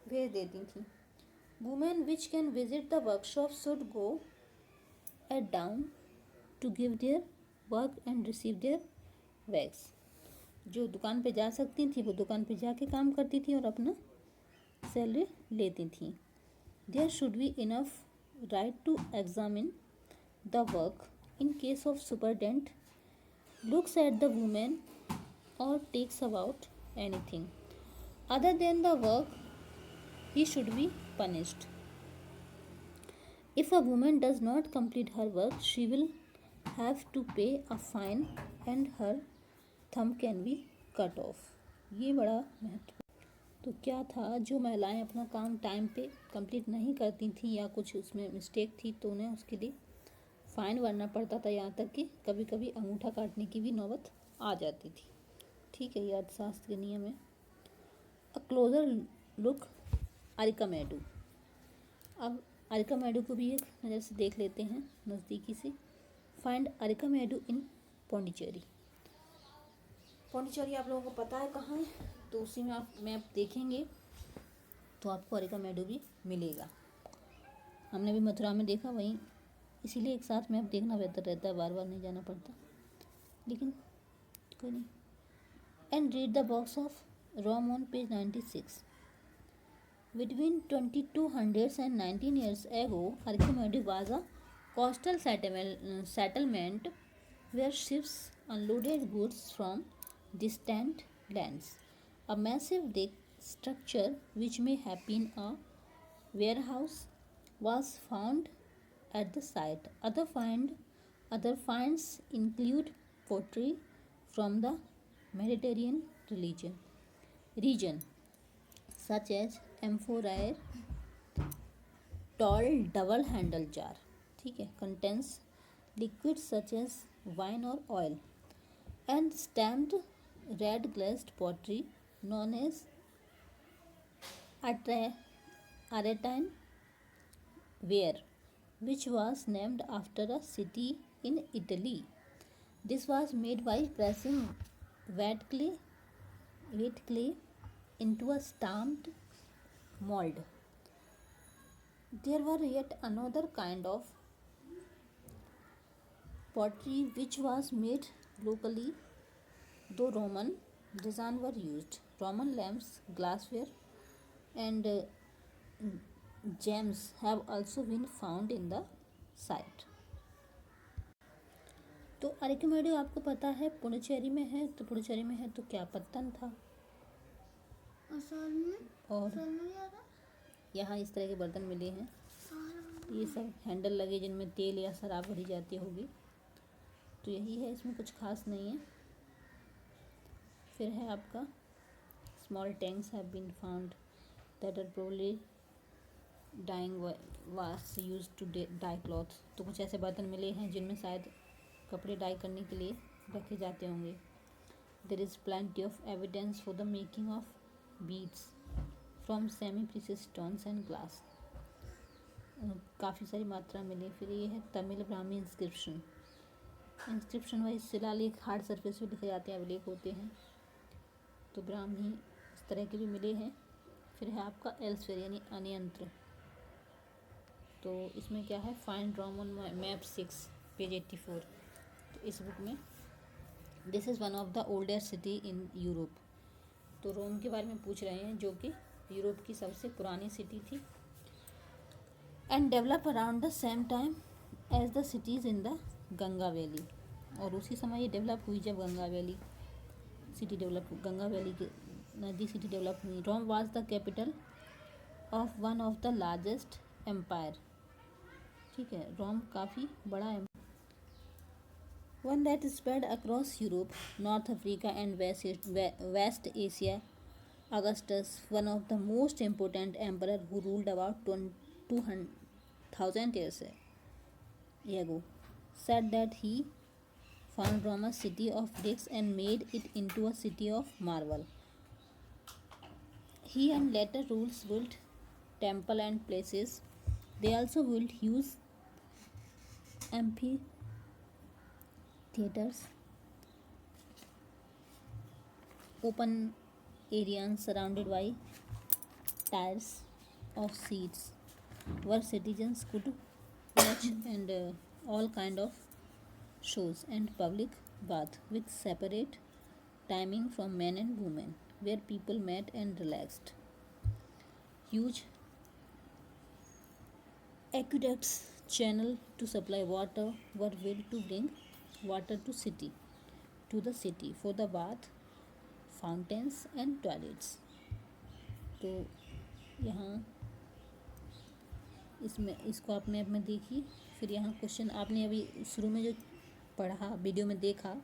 भेज देती थी। Women which can visit the workshop should go at down to give their work and receive their wages, जो दुकान पे जा सकती थी वो दुकान पे जाके काम करती थी और अपना सैलरी लेती थी। There should be enough right to examine the work in case of superintendent looks at the woman or takes about anything other than the work, he should be punished. If a woman does not complete her work, she will have to pay a fine and her thumb can be cut off. ये बड़ा महत्व। तो क्या था, जो महिलाएं अपना काम टाइम पे कंप्लीट नहीं करती थी या कुछ उसमें मिस्टेक थी तो उन्हें उसके लिए फ़ाइन भरना पड़ता था, यहाँ तक कि कभी कभी अंगूठा काटने की भी नौबत आ जाती थी। ठीक है, ये अर्थशास्त्र के नियम है। अ क्लोजर लुक अरिकामेडू। अब अरिकामेडू को भी एक नज़र से देख लेते हैं नज़दीकी से। फाइंड अरिकामेडू इन पौंडीचेरी। पौंडीचेरी आप लोगों को पता है कहाँ है, तो उसी में आप मैप देखेंगे तो आपको अरिकामेडू भी मिलेगा। हमने भी मथुरा में देखा, वहीं इसीलिए एक साथ मैप देखना बेहतर रहता है, बार बार नहीं जाना पड़ता, लेकिन कोई नहीं। And read the box of Rome on page 96। Between 2200s and 19 years ago, Archimedes was a coastal settlement where ships unloaded goods from distant lands. A massive deck structure, which may have been a warehouse, was found at the site. Other finds include pottery from the Mediterranean region, such as amphorae tall double handle jar, ठीक है, contains liquid such as wine और oil, and stamped red glazed pottery known as Arretine ware, which was named after a city in Italy. This was made by pressing wet clay into a stamped mold. There were yet another kind of pottery which was made locally, though Roman design were used. Roman lamps, glassware, and gems have also been found in the site. तो अरिकामेडू आपको पता है पुडुचेरी में है, तो पुडुचेरी में है तो क्या पत्तन था, और यहाँ इस तरह के बर्तन मिले हैं, ये सब हैंडल लगे जिनमें तेल या शराब भरी जाती होगी, तो यही है, इसमें कुछ खास नहीं है। फिर है आपका small tanks have been found that are probably dyeing vats use to dye cloth, तो कुछ ऐसे बर्तन मिले हैं जिनमें शायद कपड़े डाई करने के लिए रखे जाते होंगे। There is plenty of evidence for the making of beads from semi precious stones and glass, काफ़ी सारी मात्रा मिली। फिर ये है Tamil Brahmi inscription. Inscription wise शिलालेख हार्ड सरफेस पे लिखे जाते हैं, अभिलेख होते हैं, तो ब्राह्मी इस तरह के भी मिले हैं। फिर है आपका एल्सवेयर यानी अन्यंत्र। तो इसमें क्या है, find Rome on map 6 page 84। तो इस बुक में this is one of the oldest city in Europe. तो रोम के बारे में पूछ रहे हैं, जो कि यूरोप की सबसे पुरानी सिटी थी। And develop around the same time as the cities in the Ganga valley. और उसी समय ये डेवलप हुई जब Ganga valley city Ganga valley के नज़दीक सिटी डेवलप हुई। Rome was the capital of one of the largest empire. ठीक है, रोम काफ़ी बड़ा one that spread across Europe, North Africa and West Asia. Augustus, one of the most important emperor who ruled about 200,000 years ago, said that he found Rome a city of bricks and made it into a city of marble. He and later rulers built temple and places. They also built huge amphitheaters, open areas surrounded by tiers of seats where citizens could watch and all kind of shows and public bath with separate timing from men and women, where people met and relaxed. Huge aqueducts channel to supply water were built to bring water to the city for the bath, fountains and toilets. तो यहाँ इसमें इसको आप मैप में देखिए। फिर यहाँ क्वेश्चन आपने अभी शुरू में जो पढ़ा वीडियो में देखा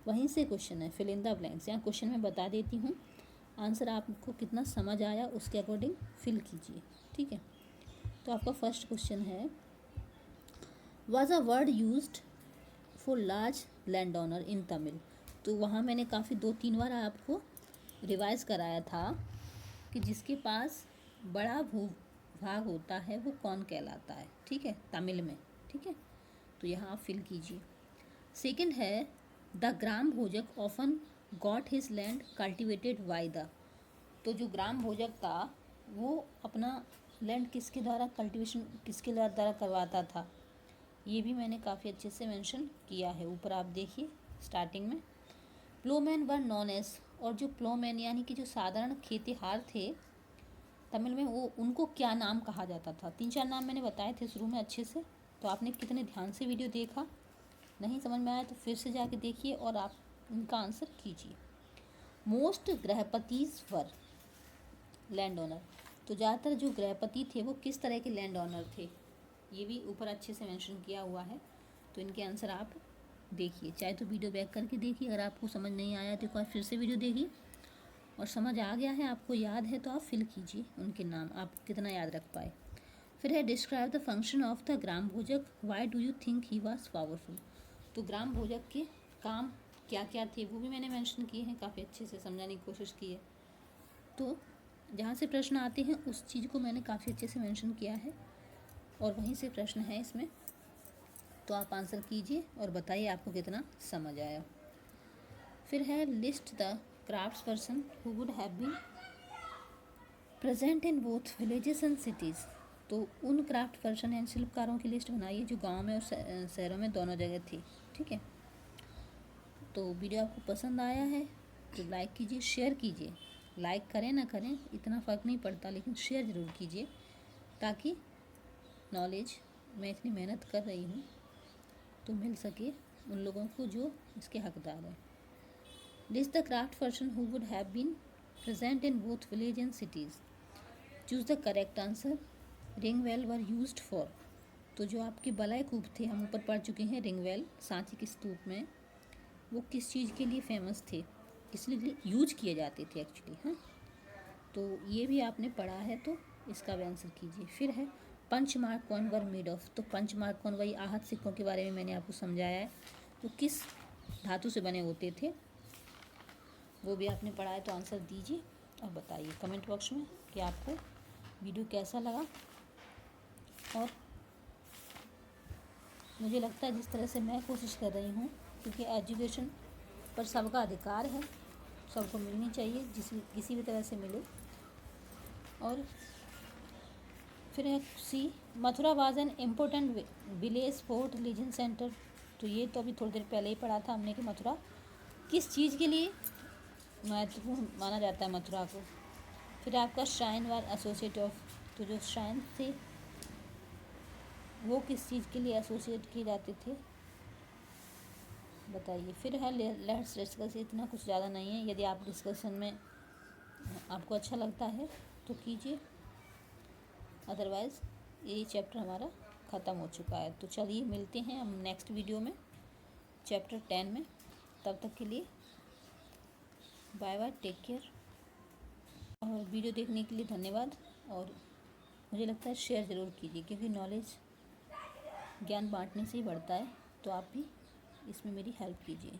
वहीं से क्वेश्चन है, फिल इन द ब्लैंक्स। यहाँ क्वेश्चन मैं बता देती हूँ, आंसर आपको कितना समझ आया उसके अकॉर्डिंग फिल कीजिए। ठीक है, तो आपका फर्स्ट क्वेश्चन है, was a word used for large land owner in Tamil. तो वहाँ मैंने काफ़ी 2-3 बार आपको रिवाइज कराया था कि जिसके पास बड़ा भूभाग होता है वो कौन कहलाता है। ठीक है, तमिल में। ठीक है, तो यहाँ आप फिल कीजिए। सेकंड है, the gram Bhojak often got his land cultivated by the. तो जो ग्राम भोजक था वो अपना लैंड किसके द्वारा कल्टिवेशन किसके द्वारा करवाता था, ये भी मैंने काफ़ी अच्छे से मेंशन किया है। ऊपर आप देखिए स्टार्टिंग में प्लोमैन वर नॉन एज, और जो प्लोमैन यानी कि जो साधारण खेतिहार थे तमिल में, वो उनको क्या नाम कहा जाता था। 3-4 नाम मैंने बताए थे शुरू में अच्छे से। तो आपने कितने ध्यान से वीडियो देखा, नहीं समझ में आया तो फिर से जाके देखिए और आप इनका आंसर कीजिए। मोस्ट गृहपतिज वर लैंड ओनर। तो ज़्यादातर जो गृहपति थे वो किस तरह के लैंड ओनर थे, ये भी ऊपर अच्छे से मेंशन किया हुआ है। तो इनके आंसर आप देखिए, चाहे तो वीडियो बैक करके देखिए, अगर आपको समझ नहीं आया तो एक बार फिर से वीडियो देखिए, और समझ आ गया है, आपको याद है तो आप फिल कीजिए उनके नाम, आप कितना याद रख पाए। फिर है, describe the function of the gram bhojak, why do you think he was powerful. तो ग्राम भोजक के काम क्या क्या थे वो भी मैंने मेंशन किए हैं, काफ़ी अच्छे से समझाने की कोशिश की है। तो जहाँ से प्रश्न आते हैं उस चीज़ को मैंने काफ़ी अच्छे से मेंशन किया है, और वहीं से प्रश्न है इसमें। तो आप आंसर कीजिए और बताइए आपको कितना समझ आया। फिर है, list the crafts person who would have been present in both villages and cities. तो उन क्राफ्ट पर्सन यानी शिल्पकारों की लिस्ट बनाइए जो गांव में और शहरों में दोनों जगह थी। ठीक है, तो वीडियो आपको पसंद आया है तो लाइक कीजिए, शेयर कीजिए। लाइक करें ना करें इतना फ़र्क नहीं पड़ता, लेकिन शेयर ज़रूर कीजिए ताकि नॉलेज, मैं इतनी मेहनत कर रही हूँ तो मिल सके उन लोगों को जो इसके हकदार हैं। List the craft person who would have been present in both village and cities. Choose the correct answer. Ring well were used for. तो जो आपके बलय कूप थे, हम ऊपर पढ़ चुके हैं, रिंग वेल सांची के स्तूप में, वो किस चीज़ के लिए फेमस थे, किस लिए यूज किए जाते थे एक्चुअली। हाँ, तो ये भी आपने पढ़ा है, तो इसका भी आंसर कीजिए। फिर है, punch mark coin were made of. तो पंचमार्क कॉइन वही आहत सिक्कों के बारे में मैंने आपको समझाया है, तो किस धातु से बने होते थे वो भी आपने पढ़ा है। तो आंसर दीजिए और बताइए कमेंट बॉक्स में कि आपको वीडियो कैसा लगा, और मुझे लगता है जिस तरह से मैं कोशिश कर रही हूँ, क्योंकि एजुकेशन पर सबका अधिकार है, सबको मिलनी चाहिए, किसी भी तरह से मिले। और फिर है see, Mathura was an important village fort legion centre. तो ये तो अभी थोड़ी देर पहले ही पढ़ा था हमने कि मथुरा किस चीज़ के लिए महत्वपूर्ण माना जाता है मथुरा को। फिर आपका श्राइन वार एसोसिएट ऑफ, तो जो श्राइन थे वो किस चीज़ के लिए एसोसिएट किए जाते थे बताइए। फिर है लेट्स डिस्कस, इतना कुछ ज़्यादा नहीं है, यदि आप डिस्कशन में आपको अच्छा लगता है तो कीजिए, अदरवाइज़ ये चैप्टर हमारा ख़त्म हो चुका है। तो चलिए मिलते हैं हम नेक्स्ट वीडियो में चैप्टर 10 में। तब तक के लिए बाय बाय, टेक केयर। और वीडियो देखने के लिए धन्यवाद। और मुझे लगता है शेयर ज़रूर कीजिए, क्योंकि नॉलेज ज्ञान बांटने से ही बढ़ता है। तो आप भी इसमें मेरी हेल्प कीजिए।